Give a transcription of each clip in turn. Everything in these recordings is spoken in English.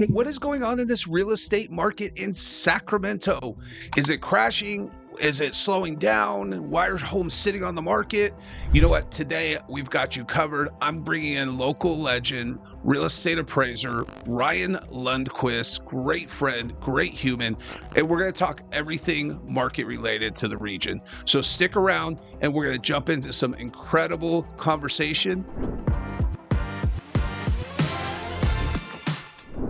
What is going on in this real estate market in Sacramento? Is it crashing? Is it slowing down? Why are homes sitting on the market? You know what? Today we've got you covered. I'm bringing in local legend, real estate appraiser, Ryan Lundquist, great friend, great human. And we're going to talk everything market related to the region. So stick around and we're going to jump into some incredible conversation.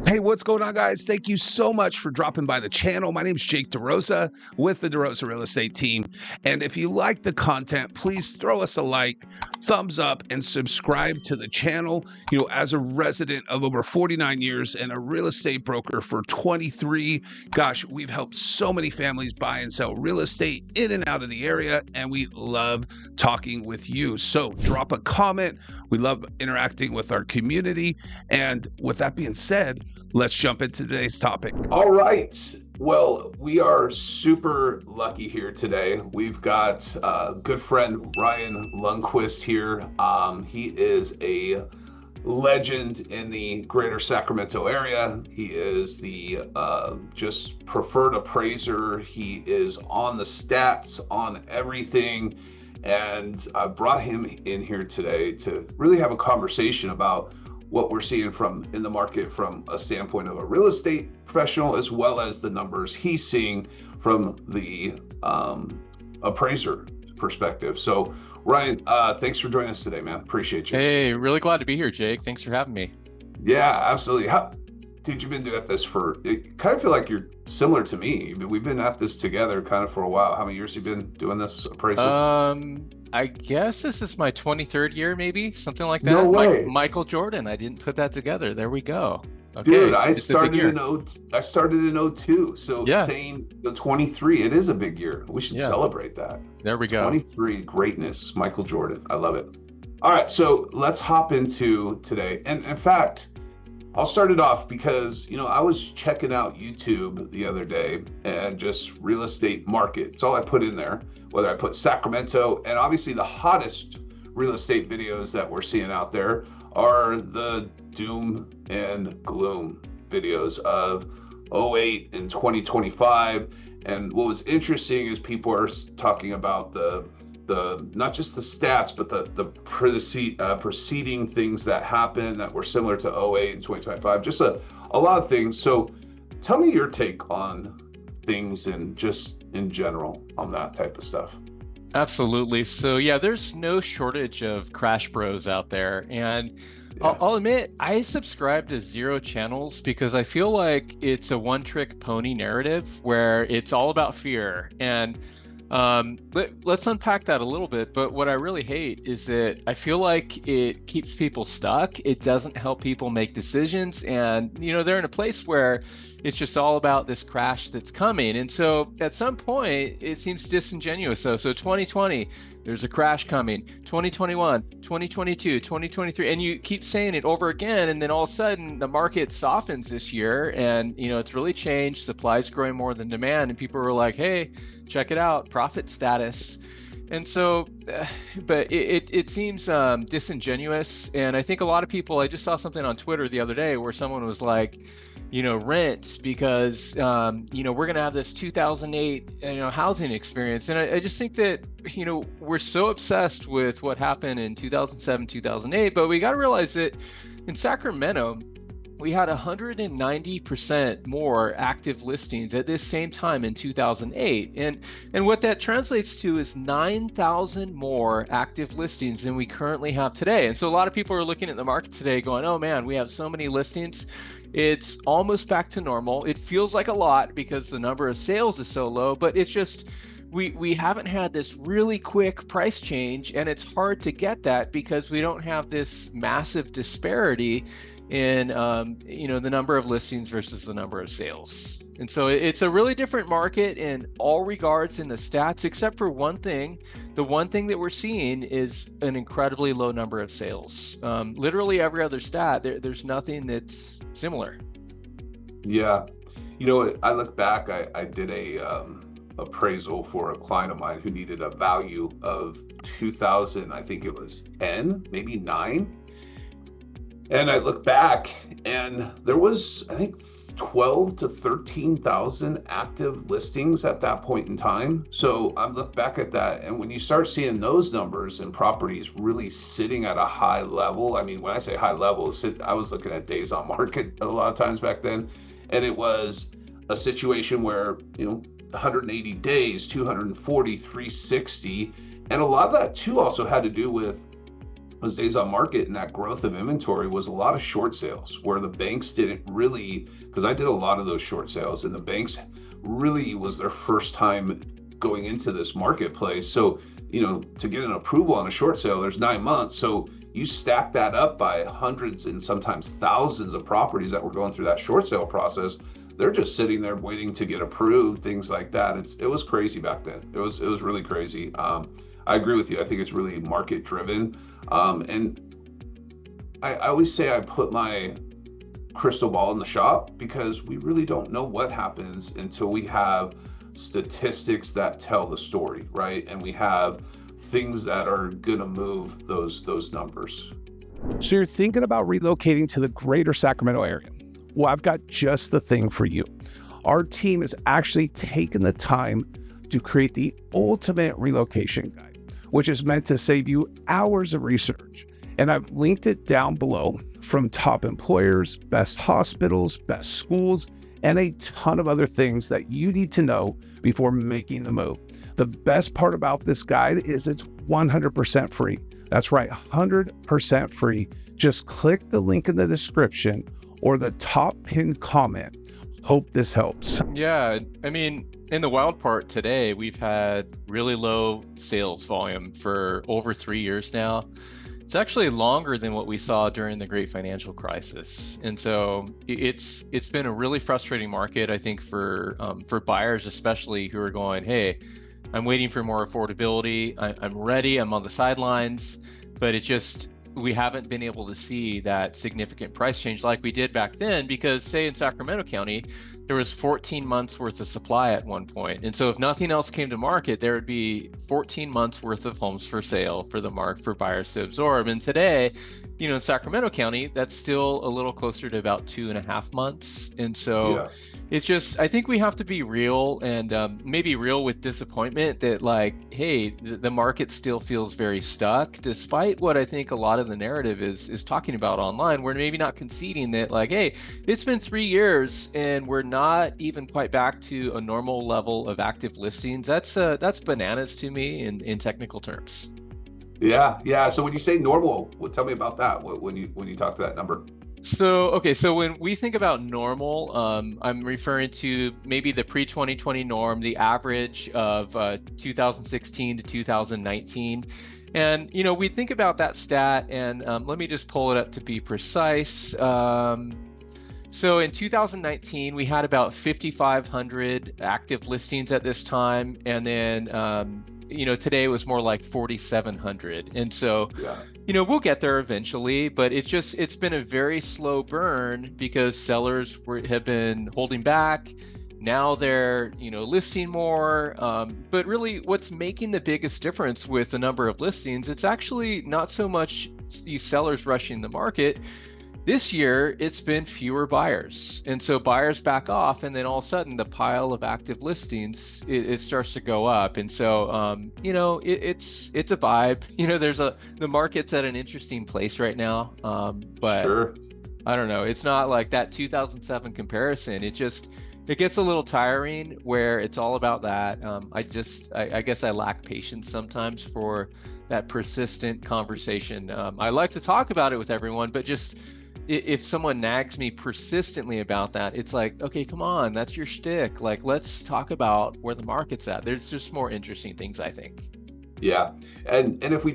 Hey, what's going on, guys? Thank you so much for dropping by the channel. My name is Jake DeRosa with the DeRosa Real Estate team. And if you like the content, please throw us a like, thumbs up, and subscribe to the channel. You know, as a resident of over 49 years and a real estate broker for 23, gosh, we've helped so many families buy and sell real estate in and out of the area, and we love talking with you. So drop a comment. We love interacting with our community. And with that being said, let's jump into today's topic. All right. Well, we are super lucky here today. We've got a good friend, Ryan Lundquist here. He is a legend in the greater Sacramento area. He is the just preferred appraiser. He is on the stats, on everything. And I brought him in here today to really have a conversation about what we're seeing in the market from a standpoint of a real estate professional, as well as the numbers he's seeing from the appraiser perspective. So Ryan, thanks for joining us today, man. Appreciate you. Hey, really glad to be here, Jake. Thanks for having me. Yeah, absolutely. Dude, you've been doing this it kind of feel like you're similar to me. We've been at this together kind of for a while. How many years have you been doing this appraisal? I guess this is my 23rd year, maybe something like that. No way. Michael Jordan. I didn't put that together. There we go. Okay, dude, I started in 02. So yeah. Saying the 23, it is a big year. We should celebrate that. There we go. 23 greatness, Michael Jordan. I love it. All right, so let's hop into today. And in fact, I'll start it off because, you know, I was checking out YouTube the other day and just real estate market. It's all I put in there, whether I put Sacramento, and obviously the hottest real estate videos that we're seeing out there are the doom and gloom videos of 08 and 2025. And what was interesting is people are talking about the not just the stats, but the preceding things that happened that were similar to 08 and 2025, just a lot of things. So tell me your take on things and just in general on that type of stuff. Absolutely. So yeah, there's no shortage of crash bros out there. And I'll admit, I subscribe to zero channels because I feel like it's a one-trick pony narrative where it's all about fear. And let's unpack that a little bit. But what I really hate is that I feel like it keeps people stuck. It doesn't help people make decisions. And, you know, they're in a place where it's just all about this crash that's coming. And so at some point, it seems disingenuous. So 2020, there's a crash coming. 2021, 2022, 2023. And you keep saying it over again. And then all of a sudden, the market softens this year. And, you know, it's really changed. Supply's growing more than demand. And people are like, hey, check it out, profit status. And so, but it seems disingenuous. And I think a lot of people, I just saw something on Twitter the other day where someone was like, you know, rent because, you know, we're going to have this 2008, you know, housing experience. And I just think that, you know, we're so obsessed with what happened in 2007, 2008, but we got to realize that in Sacramento, we had 190% more active listings at this same time in 2008. And what that translates to is 9,000 more active listings than we currently have today. And so a lot of people are looking at the market today going, oh man, we have so many listings. It's almost back to normal. It feels like a lot because the number of sales is so low, but it's just, we haven't had this really quick price change, and it's hard to get that because we don't have this massive disparity in you know, the number of listings versus the number of sales. And so it's a really different market in all regards in the stats, except for one thing. The one thing that we're seeing is an incredibly low number of sales. Literally every other stat, there's nothing that's similar. Yeah. You know, I look back, I did a appraisal for a client of mine who needed a value of 2000, I think it was 10, maybe 9. And I look back and there was, I think, 12 to 13,000 active listings at that point in time. So I look back at that, and when you start seeing those numbers and properties really sitting at a high level, I mean, when I say high level, I was looking at days on market a lot of times back then, and it was a situation where, 180 days, 240, 360, and a lot of that too also had to do with those days on market, and that growth of inventory was a lot of short sales where the banks didn't really, because I did a lot of those short sales, and the banks really was their first time going into this marketplace. So, to get an approval on a short sale, there's 9 months. So you stack that up by hundreds and sometimes thousands of properties that were going through that short sale process. They're just sitting there waiting to get approved, things like that. It was crazy back then. It was really crazy. I agree with you. I think it's really market driven. And I always say I put my crystal ball in the shop, because we really don't know what happens until we have statistics that tell the story, right? And we have things that are gonna move those numbers. So you're thinking about relocating to the greater Sacramento area. Well, I've got just the thing for you. Our team has actually taken the time to create the ultimate relocation guide, which is meant to save you hours of research. And I've linked it down below, from top employers, best hospitals, best schools, and a ton of other things that you need to know before making the move. The best part about this guide is it's 100% free. That's right, 100% free. Just click the link in the description or the top pinned comment. Hope this helps. Yeah, I mean, in the wild part today, we've had really low sales volume for over 3 years now. It's actually longer than what we saw during the Great Financial Crisis, and so it's been a really frustrating market, I think, for buyers especially, who are going, hey, I'm waiting for more affordability. I'm ready. I'm on the sidelines, but we haven't been able to see that significant price change like we did back then, because say in Sacramento County, there was 14 months worth of supply at one point. And so if nothing else came to market, there would be 14 months worth of homes for sale for for buyers to absorb. And today, in Sacramento County, that's still a little closer to about 2.5 months. And so it's just, I think we have to be real, and maybe real with disappointment that, like, hey, the market still feels very stuck, despite what I think a lot of the narrative is talking about online. We're maybe not conceding that, like, hey, it's been 3 years and we're not even quite back to a normal level of active listings. That's bananas to me in technical terms. Yeah. So when you say normal, tell me about that. When you talk to that number. So when we think about normal, I'm referring to maybe the pre-2020 norm, the average of 2016 to 2019. And, we think about that stat, and let me just pull it up to be precise. So in 2019, we had about 5,500 active listings at this time. And then, today was more like 4,700. And so, we'll get there eventually, but it's been a very slow burn because sellers have been holding back. Now they're, listing more. But really what's making the biggest difference with the number of listings, it's actually not so much these sellers rushing the market. This year, it's been fewer buyers. And so buyers back off, and then all of a sudden the pile of active listings, it starts to go up. And so, it's a vibe. The market's at an interesting place right now. But sure. I don't know. It's not like that 2007 comparison. It gets a little tiring where it's all about that. I guess I lack patience sometimes for that persistent conversation. I like to talk about it with everyone, but just if someone nags me persistently about that, it's like, okay, come on, that's your shtick. Like, let's talk about where the market's at. There's just more interesting things, I think. Yeah, and if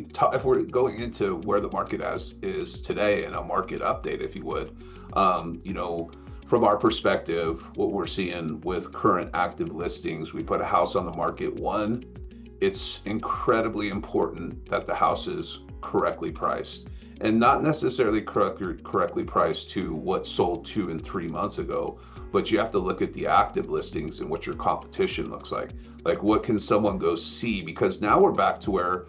we're going into where the market is today, and a market update, if you would, from our perspective, what we're seeing with current active listings, we put a house on the market. One, it's incredibly important that the house is correctly priced, and not necessarily correctly priced to what sold 2 and 3 months ago, but you have to look at the active listings and what your competition looks like. Like, what can someone go see? Because now we're back to where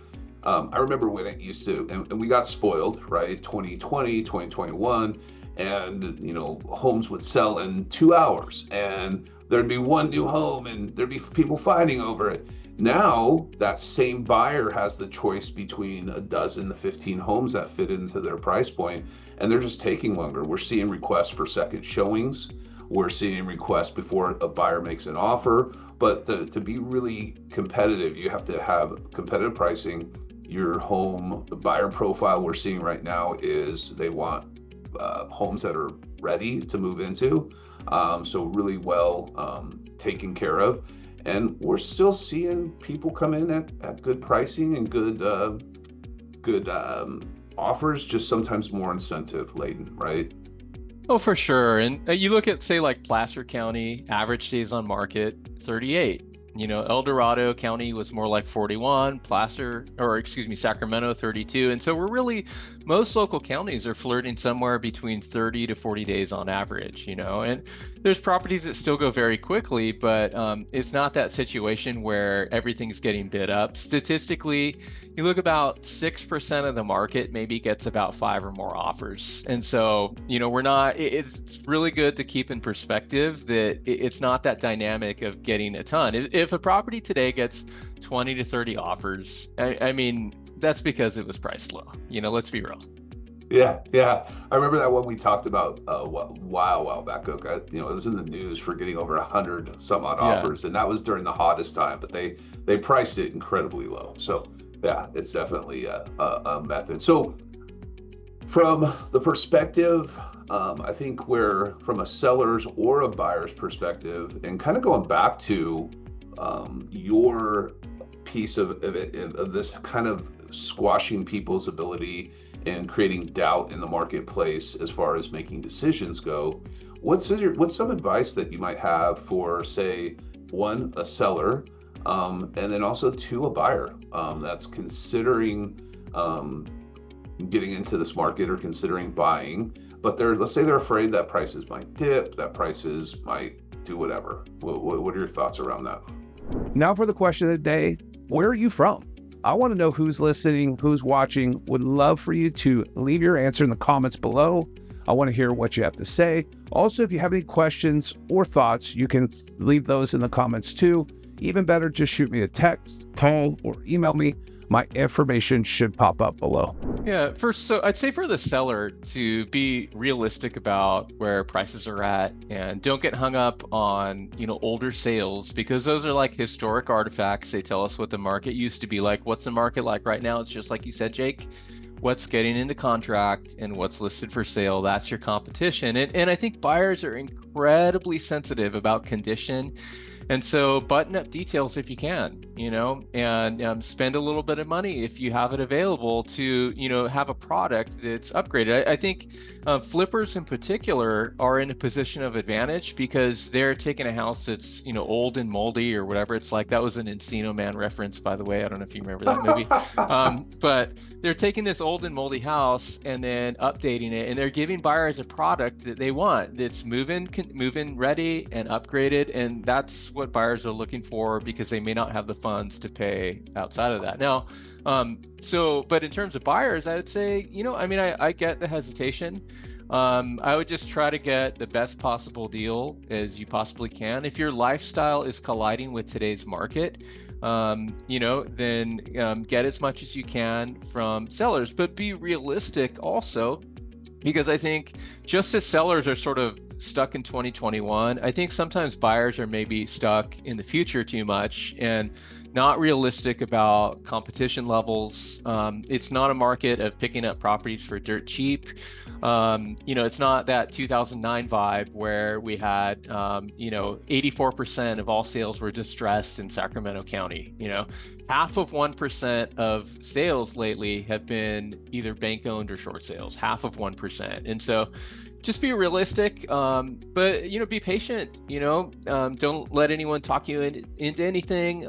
I remember when it used to, and we got spoiled, right? 2020, 2021, and homes would sell in 2 hours, and there'd be one new home, and there'd be people fighting over it. Now that same buyer has the choice between a dozen to 15 homes that fit into their price point, and they're just taking longer. We're seeing requests for second showings. We're seeing requests before a buyer makes an offer. But to be really competitive, you have to have competitive pricing. Your home buyer profile we're seeing right now is they want homes that are ready to move into, so really well taken care of. And we're still seeing people come in at good pricing and good offers, just sometimes more incentive laden, right? Oh, for sure. And you look at, say, like Placer County, average days on market, 38. El Dorado County was more like 41, Sacramento, 32. And so most local counties are flirting somewhere between 30 to 40 days on average, and there's properties that still go very quickly, but it's not that situation where everything's getting bid up. Statistically, you look about 6% of the market maybe gets about 5 or more offers. And so, it's really good to keep in perspective that it's not that dynamic of getting a ton. If a property today gets 20 to 30 offers, I mean, that's because it was priced low. Let's be real. Yeah. I remember that one we talked about a while back. It was in the news for getting over 100 some odd offers, and that was during the hottest time. But they priced it incredibly low. So yeah, it's definitely a method. So from the perspective, I think from a seller's or a buyer's perspective, and kind of going back to your piece of this kind of squashing people's ability and creating doubt in the marketplace as far as making decisions go, what's some advice that you might have for, say, one, a seller, and then also two, a buyer that's considering getting into this market or considering buying, but let's say they're afraid that prices might dip, that prices might do whatever. What are your thoughts around that? Now for the question of the day, where are you from? I want to know who's listening, who's watching. Would love for you to leave your answer in the comments below. I want to hear what you have to say. Also, if you have any questions or thoughts, you can leave those in the comments too. Even better, just shoot me a text, call, or email me. My information should pop up below. Yeah, so I'd say for the seller to be realistic about where prices are at, and don't get hung up on, older sales, because those are like historic artifacts. They tell us what the market used to be like. What's the market like right now? It's just like you said, Jake, what's getting into contract and what's listed for sale. That's your competition. And I think buyers are incredibly sensitive about condition. And so button up details if you can, and spend a little bit of money if you have it available to, have a product that's upgraded. I think flippers in particular are in a position of advantage because they're taking a house that's, old and moldy or whatever it's like. That was an Encino Man reference, by the way. I don't know if you remember that movie. But they're taking this old and moldy house and then updating it, and they're giving buyers a product that they want that's move-in ready and upgraded, and that's what buyers are looking for because they may not have the funds to pay outside of that. Now, but in terms of buyers, I would say, I get the hesitation. I would just try to get the best possible deal as you possibly can. If your lifestyle is colliding with today's market, then get as much as you can from sellers, but be realistic also, because I think just as sellers are sort of stuck in 2021, I think sometimes buyers are maybe stuck in the future too much and not realistic about competition levels. It's not a market of picking up properties for dirt cheap. It's not that 2009 vibe where we had, 84% of all sales were distressed in Sacramento County. Half of 1% of sales lately have been either bank owned or short sales, half of 1%. And so just be realistic, but be patient. Don't let anyone talk you into anything.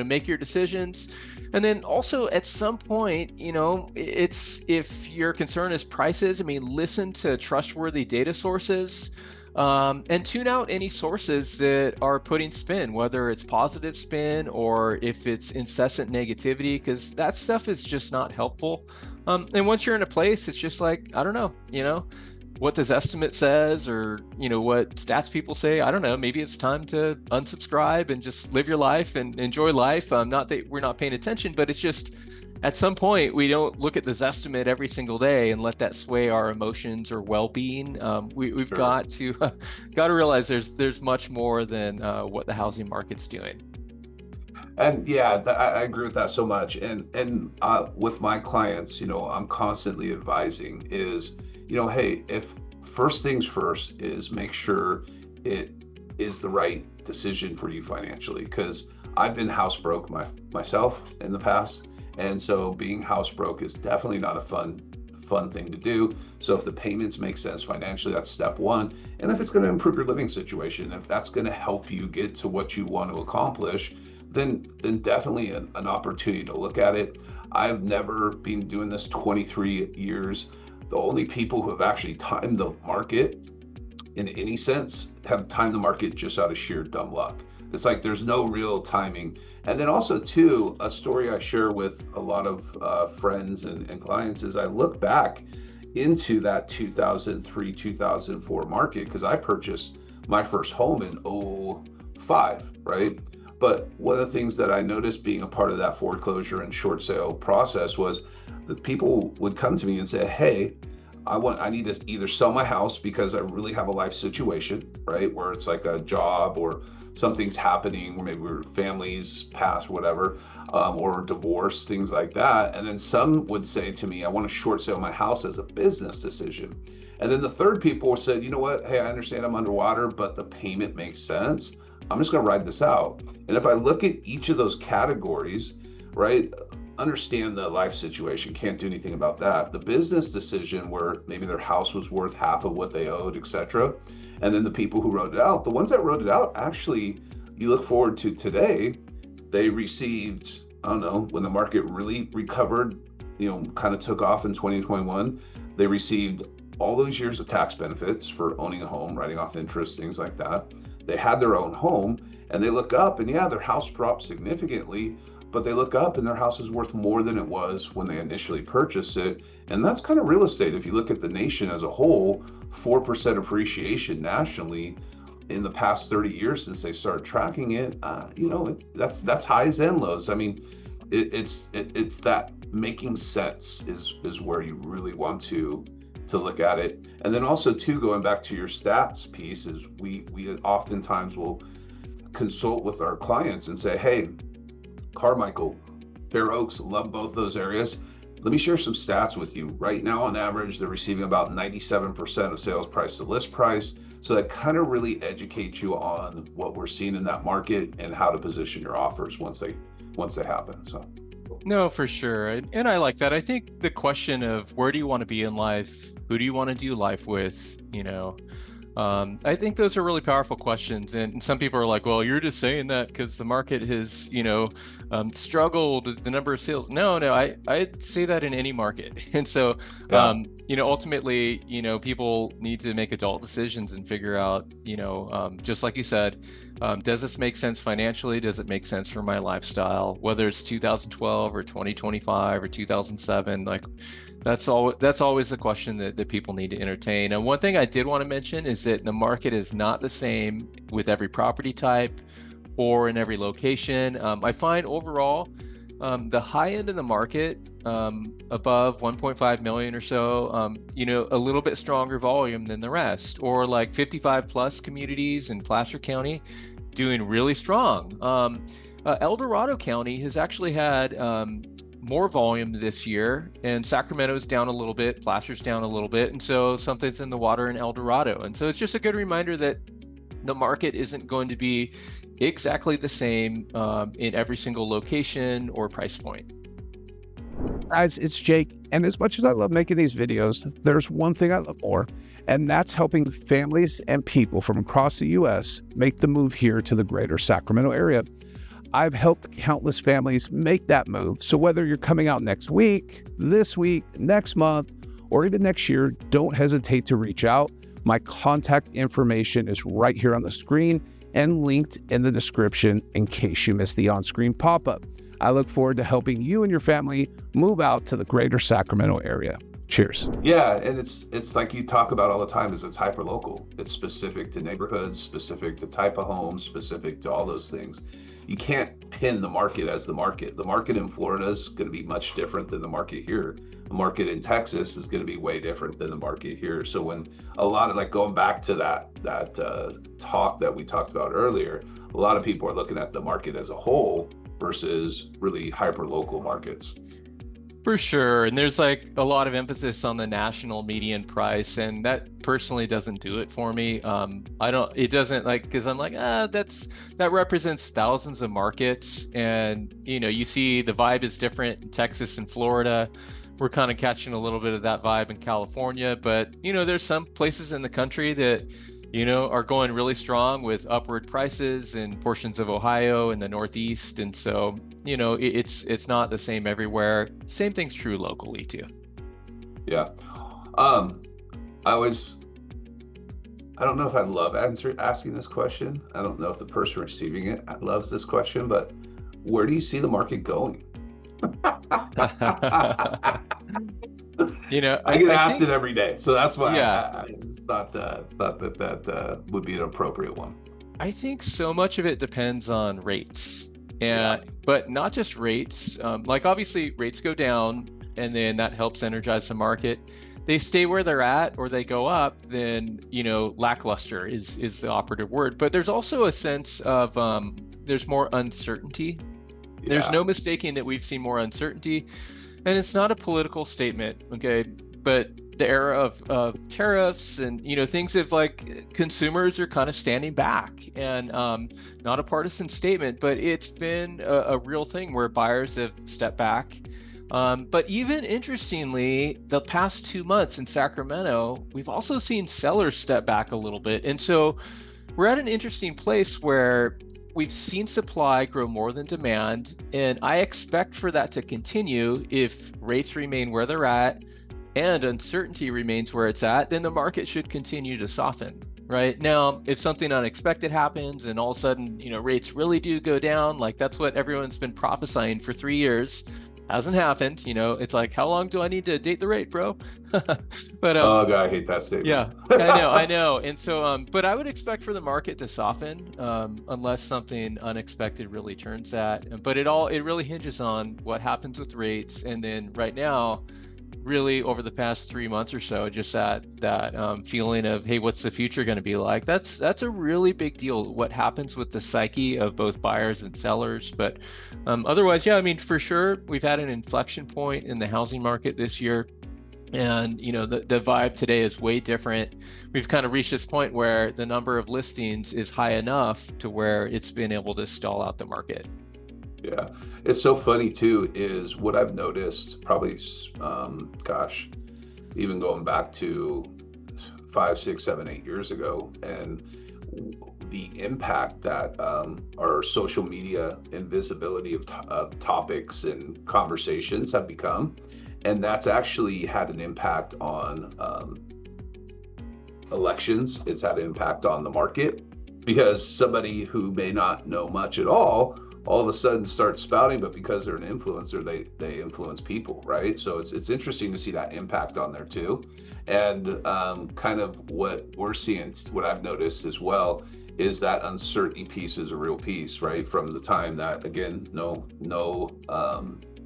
Make your decisions, and then also at some point, it's if your concern is prices. Listen to trustworthy data sources. And tune out any sources that are putting spin, whether it's positive spin or if it's incessant negativity, because that stuff is just not helpful. And once you're in a place, it's just like, I don't know, what this estimate says, or what stats people say. I don't know, maybe it's time to unsubscribe and just live your life and enjoy life. Not that we're not paying attention, but it's just, at some point, we don't look at this estimate every single day and let that sway our emotions or well-being. We've Sure. got to realize there's much more than what the housing market's doing. And yeah, I agree with that so much. And with my clients, I'm constantly advising is, hey, if first things first is make sure it is the right decision for you financially, because I've been house broke myself in the past. And so being house broke is definitely not a fun thing to do. So if the payments make sense financially, that's step one. And if it's going to improve your living situation, if that's going to help you get to what you want to accomplish, then definitely an opportunity to look at it. I've never been doing this 23 years. The only people who have actually timed the market in any sense have timed the market just out of sheer dumb luck. It's like there's no real timing. And then also too, a story I share with a lot of friends and clients is I look back into that 2003, 2004 market, because I purchased my first home in 2005, right? But one of the things that I noticed being a part of that foreclosure and short sale process was that people would come to me and say, hey, I need to either sell my house because I really have a life situation, right? Where it's like a job or something's happening, or maybe we're families past, whatever, or divorce, things like that. And then some would say to me, I want to short sale my house as a business decision. And then the third people said, you know what? Hey, I understand I'm underwater, but the payment makes sense. I'm just going to ride this out. And if I look at each of those categories, right, understand the life situation, can't do anything about that. The business decision where maybe their house was worth half of what they owed, etc. And then the people who wrote it out, the ones that wrote it out, actually, you look forward to today, they received, I don't know, when the market really recovered, kind of took off in 2021, they received all those years of tax benefits for owning a home, writing off interest, things like that. They had their own home, and they look up and yeah, their house dropped significantly, but they look up and their house is worth more than it was when they initially purchased it. And that's kind of real estate. If you look at the nation as a whole, 4% appreciation nationally in the past 30 years since they started tracking it, that's highs and lows. I mean, it's that making sense is where you really want to look at it. And then also too, going back to your stats piece, is we oftentimes will consult with our clients and say, hey, Carmichael, Fair Oaks, love both those areas. Let me share some stats with you. Right now, on average, they're receiving about 97% of sales price to list price. So that kind of really educates you on what we're seeing in that market and how to position your offers once they happen. So. No, for sure. And I like that. I think the question of where do you want to be in life? Who do you want to do life with? I think those are really powerful questions. And some people are like, well, you're just saying that because the market has, struggled, the number of sales. No, I'd say that in any market. And so, ultimately, people need to make adult decisions and figure out, just like you said, does this make sense financially? Does it make sense for my lifestyle? Whether it's 2012 or 2025 or 2007, like that's always the question that people need to entertain. And one thing I did want to mention is that the market is not the same with every property type or in every location. I find overall, the high end of the market, above 1.5 million or so, a little bit stronger volume than the rest, or like 55 plus communities in Placer County doing really strong. El Dorado County has actually had more volume this year, and Sacramento's down a little bit, Placer's down a little bit, and so something's in the water in El Dorado. And so it's just a good reminder that the market isn't going to be exactly the same in every single location or price point. Guys, it's Jake, and as much as I love making these videos, there's one thing I love more, and that's helping families and people from across the U.S. make the move here to the greater Sacramento area. I've helped countless families make that move. So whether you're coming out next week, this week, next month, or even next year, don't hesitate to reach out. My contact information is right here on the screen and linked in the description in case you missed the on-screen pop-up. I look forward to helping you and your family move out to the greater Sacramento area. Cheers. Yeah, and it's like you talk about all the time, is it's hyper local. It's specific to neighborhoods, specific to type of home, specific to all those things. You can't pin the market as the market. The market in Florida is going to be much different than the market here. The market in Texas is going to be way different than the market here. So when a lot of, like, going back to that talk that we talked about earlier, a lot of people are looking at the market as a whole versus really hyper local markets. For sure. And there's like a lot of emphasis on the national median price, and that personally doesn't do it for me. It doesn't, like, because I'm like, that represents thousands of markets. And, you see the vibe is different in Texas and Florida. We're kind of catching a little bit of that vibe in California, but, there's some places in the country that, are going really strong with upward prices in portions of Ohio and the Northeast. And so, it's not the same everywhere. Same thing's true locally too. Yeah. I don't know if I love asking this question. I don't know if the person receiving it loves this question, but where do you see the market going? I get asked it every day, so that's why it's not that would be an appropriate one. I think so much of it depends on rates, but not just rates. Like, obviously rates go down, and then that helps energize the market. They stay where they're at or they go up, then lackluster is the operative word. But there's also a sense of there's more uncertainty. Yeah. There's no mistaking that we've seen more uncertainty. And it's not a political statement, okay? But the era of tariffs and, things of, like, consumers are kind of standing back, and not a partisan statement, but it's been a real thing where buyers have stepped back. But even interestingly, the past 2 months in Sacramento, we've also seen sellers step back a little bit. And so we're at an interesting place where we've seen supply grow more than demand, and I expect for that to continue if rates remain where they're at and uncertainty remains where it's at. Then the market should continue to soften. Right now, if something unexpected happens and all of a sudden, rates really do go down, like that's what everyone's been prophesying for 3 years, hasn't happened. It's like, how long do I need to date the rate, bro? But oh God, I hate that statement. Yeah, I know. And so, but I would expect for the market to soften unless something unexpected really turns that. But it really hinges on what happens with rates, and then right now, really over the past 3 months or so, just that feeling of, hey, what's the future going to be like? That's a really big deal. What happens with the psyche of both buyers and sellers. But otherwise, for sure, we've had an inflection point in the housing market this year. And, the vibe today is way different. We've kind of reached this point where the number of listings is high enough to where it's been able to stall out the market. Yeah, it's so funny too, is what I've noticed probably, even going back to 5, 6, 7, 8 years ago, and the impact that our social media and visibility of topics and conversations have become. And that's actually had an impact on elections. It's had an impact on the market, because somebody who may not know much at all of a sudden starts spouting, but because they're an influencer, they influence people, right? So it's interesting to see that impact on there too. And kind of what we're seeing, what I've noticed as well, is that uncertainty piece is a real piece, right? From the time that, again, no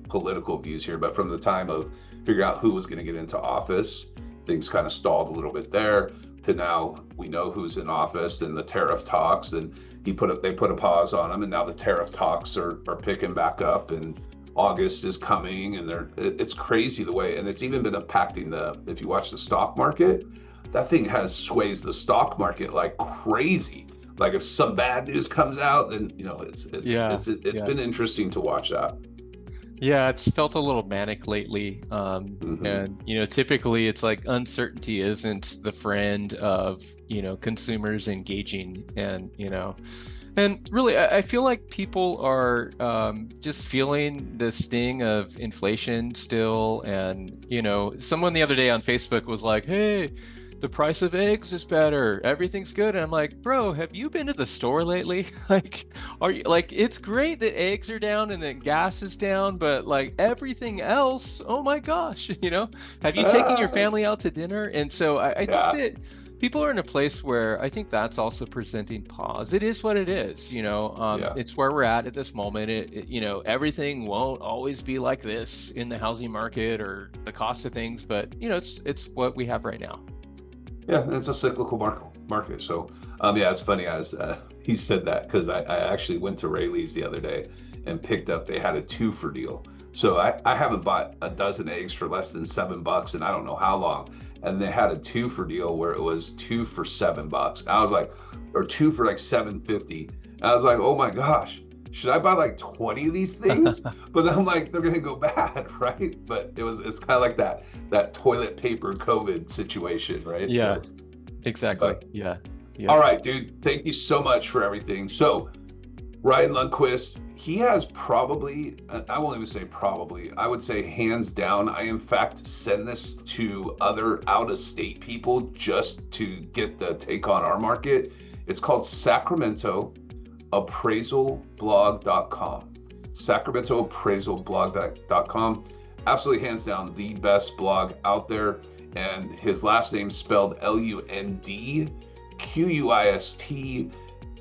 political views here, but from the time of figuring out who was going to get into office, things kind of stalled a little bit there, to now we know who's in office, and the tariff talks, and they put a pause on them, and now the tariff talks are picking back up, and August is coming, and it's crazy the way, and it's even been impacting if you watch the stock market, that thing sways the stock market like crazy. Like if some bad news comes out, then it's been interesting to watch that. Yeah, it's felt a little manic lately. And, typically it's like uncertainty isn't the friend of, consumers engaging, and really, I feel like people are just feeling the sting of inflation still. And, someone the other day on Facebook was like, hey, the price of eggs is better, everything's good. And I'm like, bro, have you been to the store lately? Like, are you like, it's great that eggs are down and that gas is down, but like everything else, oh my gosh, have you taken your family out to dinner? And so I think that people are in a place where I think that's also presenting pause. It is what it is, it's where we're at this moment. Everything won't always be like this in the housing market or the cost of things, but it's what we have right now. Yeah, it's a cyclical market. So, it's funny as he said that, because I actually went to Rayleigh's the other day and picked up, they had a 2-for deal. So I haven't bought a dozen eggs for less than $7 and I don't know how long. And they had a 2-for deal where it was 2 for $7. I was like, or 2 for like $7.50. I was like, oh my gosh, should I buy like 20 of these things? But then I'm like, they're gonna go bad, right? But it's kind of like that toilet paper COVID situation, right? Yeah, so, exactly. Yeah. All right, dude, thank you so much for everything. So Ryan Lundquist, he has probably, I won't even say probably, I would say hands down, I in fact send this to other out-of-state people just to get the take on our market. It's called Sacramento appraisalblog.com. Sacramento appraisalblog.com. Absolutely hands down the best blog out there. And his last name spelled Lundquist.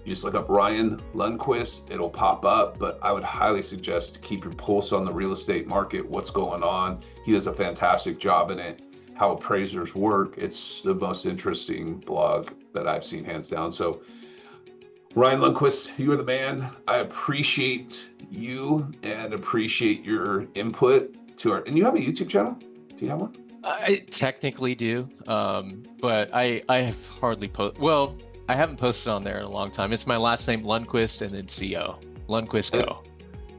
You just look up Ryan Lundquist, it'll pop up, but I would highly suggest to keep your pulse on the real estate market, what's going on. He does a fantastic job in it, how appraisers work. It's the most interesting blog that I've seen, hands down. So Ryan Lundquist, you are the man. I appreciate you and appreciate your input to our, and you have a YouTube channel? Do you have one? I technically do, but I have hardly well, I haven't posted on there in a long time. It's my last name, Lundquist, and then CO. Lundquist Co.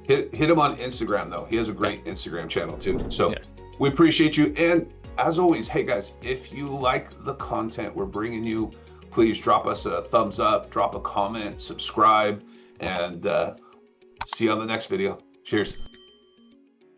Hit him on Instagram, though. He has a great Instagram channel, too. So we appreciate you. And as always, hey, guys, if you like the content we're bringing you, please drop us a thumbs up, drop a comment, subscribe, and see you on the next video. Cheers.